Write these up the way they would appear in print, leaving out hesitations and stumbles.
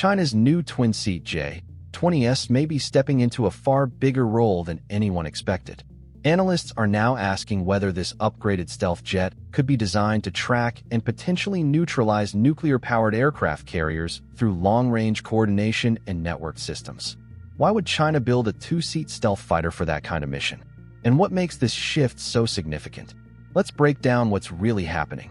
China's new twin-seat J-20S may be stepping into a far bigger role than anyone expected. Analysts are now asking whether this upgraded stealth jet could be designed to track and potentially neutralize nuclear-powered aircraft carriers through long-range coordination and network systems. Why would China build a two-seat stealth fighter for that kind of mission? And what makes this shift so significant? Let's break down what's really happening.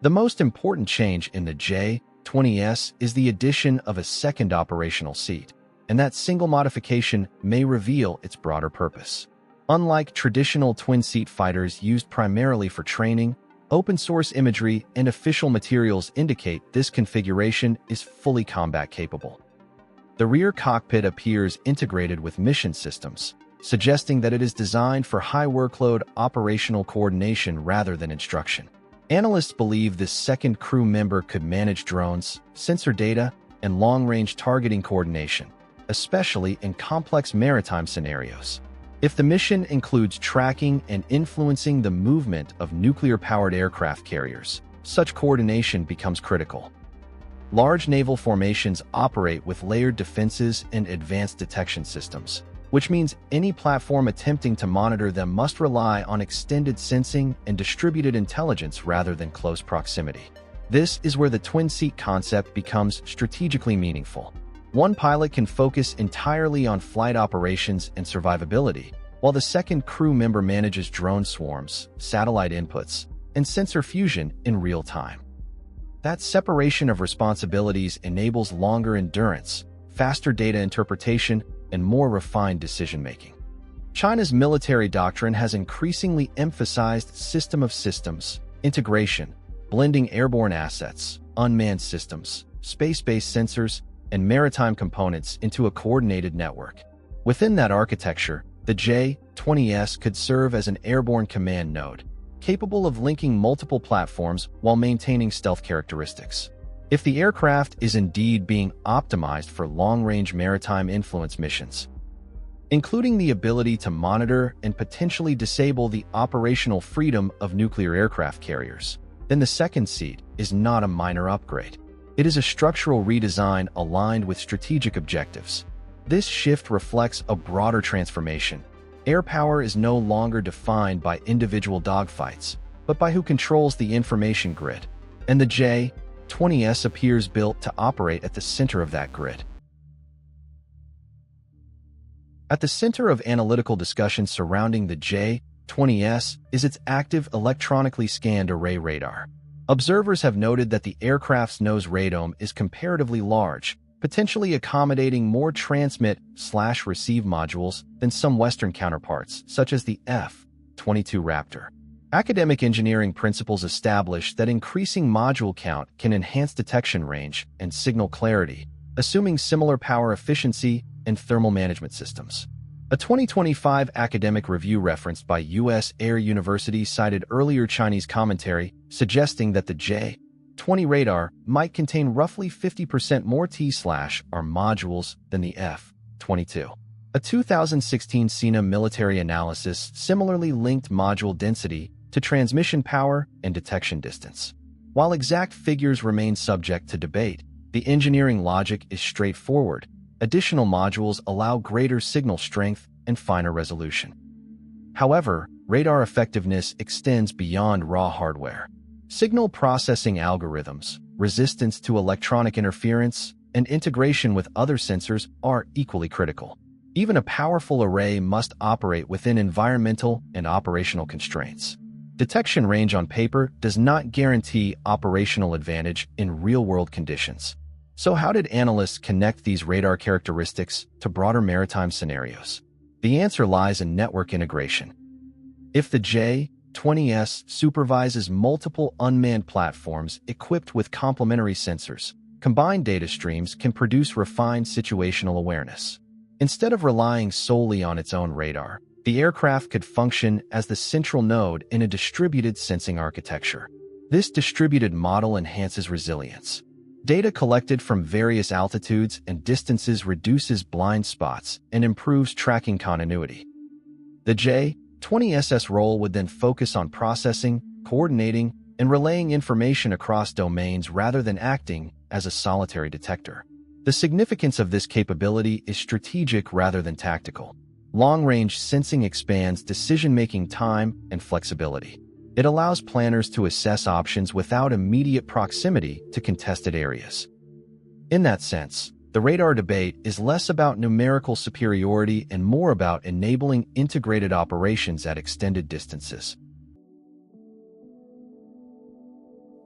The most important change in the J-20S is the addition of a second operational seat, and that single modification may reveal its broader purpose. Unlike traditional twin-seat fighters used primarily for training, open-source imagery and official materials indicate this configuration is fully combat-capable. The rear cockpit appears integrated with mission systems, suggesting that it is designed for high-workload operational coordination rather than instruction. Analysts believe this second crew member could manage drones, sensor data, and long-range targeting coordination, especially in complex maritime scenarios. If the mission includes tracking and influencing the movement of nuclear-powered aircraft carriers, such coordination becomes critical. Large naval formations operate with layered defenses and advanced detection systems, which means any platform attempting to monitor them must rely on extended sensing and distributed intelligence rather than close proximity. This is where the twin-seat concept becomes strategically meaningful. One pilot can focus entirely on flight operations and survivability, while the second crew member manages drone swarms, satellite inputs, and sensor fusion in real time. That separation of responsibilities enables longer endurance, faster data interpretation, and more refined decision-making. China's military doctrine has increasingly emphasized system of systems, integration, blending airborne assets, unmanned systems, space-based sensors, and maritime components into a coordinated network. Within that architecture, the J-20S could serve as an airborne command node, capable of linking multiple platforms while maintaining stealth characteristics. If the aircraft is indeed being optimized for long-range maritime influence missions, including the ability to monitor and potentially disable the operational freedom of nuclear aircraft carriers, then the second seat is not a minor upgrade. It is a structural redesign aligned with strategic objectives. This shift reflects a broader transformation. Airpower is no longer defined by individual dogfights, but by who controls the information grid, and the J-20S appears built to operate at the center of that grid. At the center of analytical discussion surrounding the J-20S is its active electronically scanned array radar. Observers have noted that the aircraft's nose radome is comparatively large, potentially accommodating more transmit/receive modules than some Western counterparts, such as the F-22 Raptor. Academic engineering principles establish that increasing module count can enhance detection range and signal clarity, assuming similar power efficiency and thermal management systems. A 2025 academic review referenced by U.S. Air University cited earlier Chinese commentary suggesting that the J-20 radar might contain roughly 50% more T/R modules than the F-22. A 2016 SENA military analysis similarly linked module density to transmission power and detection distance. While exact figures remain subject to debate, the engineering logic is straightforward. Additional modules allow greater signal strength and finer resolution. However, radar effectiveness extends beyond raw hardware. Signal processing algorithms, resistance to electronic interference, and integration with other sensors are equally critical. Even a powerful array must operate within environmental and operational constraints. Detection range on paper does not guarantee operational advantage in real-world conditions. So how did analysts connect these radar characteristics to broader maritime scenarios? The answer lies in network integration. If the J-20S supervises multiple unmanned platforms equipped with complementary sensors, combined data streams can produce refined situational awareness. Instead of relying solely on its own radar, the aircraft could function as the central node in a distributed sensing architecture. This distributed model enhances resilience. Data collected from various altitudes and distances reduces blind spots and improves tracking continuity. The J-20SS role would then focus on processing, coordinating, and relaying information across domains rather than acting as a solitary detector. The significance of this capability is strategic rather than tactical. Long-range sensing expands decision-making time and flexibility. It allows planners to assess options without immediate proximity to contested areas. In that sense, the radar debate is less about numerical superiority and more about enabling integrated operations at extended distances.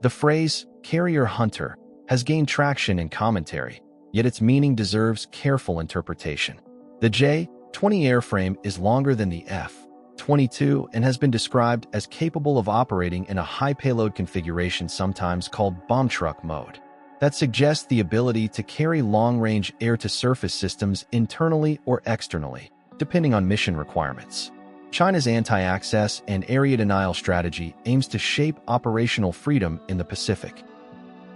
The phrase carrier hunter has gained traction in commentary, yet its meaning deserves careful interpretation. The J-20 airframe is longer than the F-22 and has been described as capable of operating in a high-payload configuration, sometimes called bomb truck mode. That suggests the ability to carry long-range air-to-surface systems internally or externally, depending on mission requirements. China's anti-access and area denial strategy aims to shape operational freedom in the Pacific.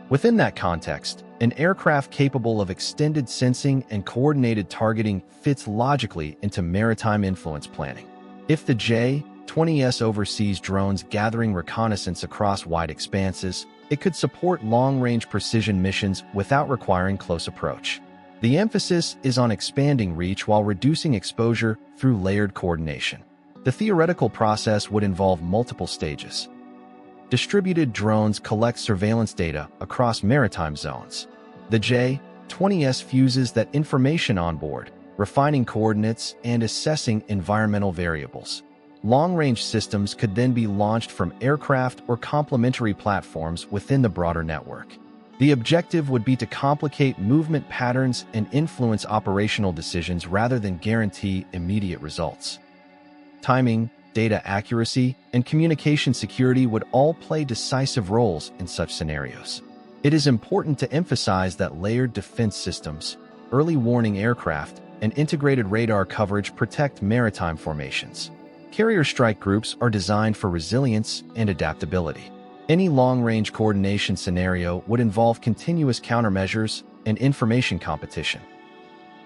Within that context, an aircraft capable of extended sensing and coordinated targeting fits logically into maritime influence planning. If the J-20S oversees drones gathering reconnaissance across wide expanses, it could support long-range precision missions without requiring close approach. The emphasis is on expanding reach while reducing exposure through layered coordination. The theoretical process would involve multiple stages. Distributed drones collect surveillance data across maritime zones. The J-20S fuses that information on board, refining coordinates and assessing environmental variables. Long-range systems could then be launched from aircraft or complementary platforms within the broader network. The objective would be to complicate movement patterns and influence operational decisions rather than guarantee immediate results. Timing, data accuracy, and communication security would all play decisive roles in such scenarios. It is important to emphasize that layered defense systems, early warning aircraft, and integrated radar coverage protect maritime formations. Carrier strike groups are designed for resilience and adaptability. Any long-range coordination scenario would involve continuous countermeasures and information competition.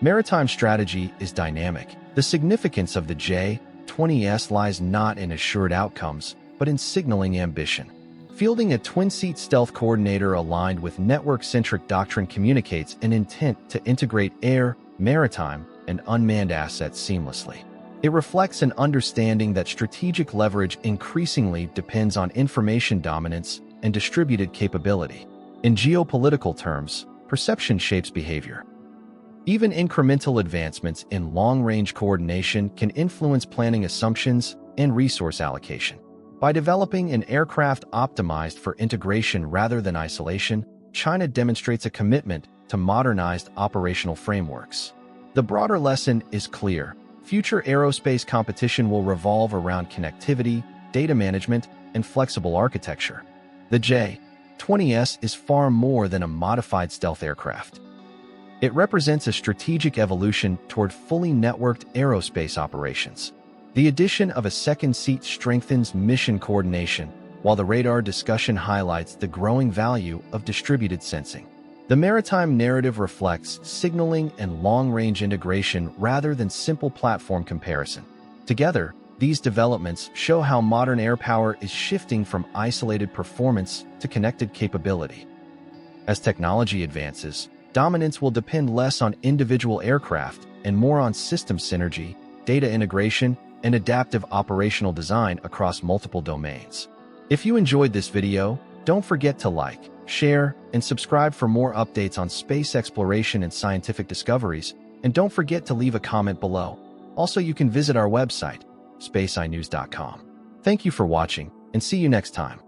Maritime strategy is dynamic. The significance of the J-20S lies not in assured outcomes, but in signaling ambition. Fielding a twin-seat stealth coordinator aligned with network-centric doctrine communicates an intent to integrate air, maritime, and unmanned assets seamlessly. It reflects an understanding that strategic leverage increasingly depends on information dominance and distributed capability. In geopolitical terms, perception shapes behavior. Even incremental advancements in long-range coordination can influence planning assumptions and resource allocation. By developing an aircraft optimized for integration rather than isolation, China demonstrates a commitment to modernized operational frameworks. The broader lesson is clear. Future aerospace competition will revolve around connectivity, data management, and flexible architecture. The J-20S is far more than a modified stealth aircraft. It represents a strategic evolution toward fully networked aerospace operations. The addition of a second seat strengthens mission coordination, while the radar discussion highlights the growing value of distributed sensing. The maritime narrative reflects signaling and long-range integration rather than simple platform comparison. Together, these developments show how modern air power is shifting from isolated performance to connected capability. As technology advances, dominance will depend less on individual aircraft and more on system synergy, data integration, and adaptive operational design across multiple domains. If you enjoyed this video, don't forget to like, share, and subscribe for more updates on space exploration and scientific discoveries, and don't forget to leave a comment below. Also, you can visit our website, SpaceEyeNews.com. Thank you for watching, and see you next time.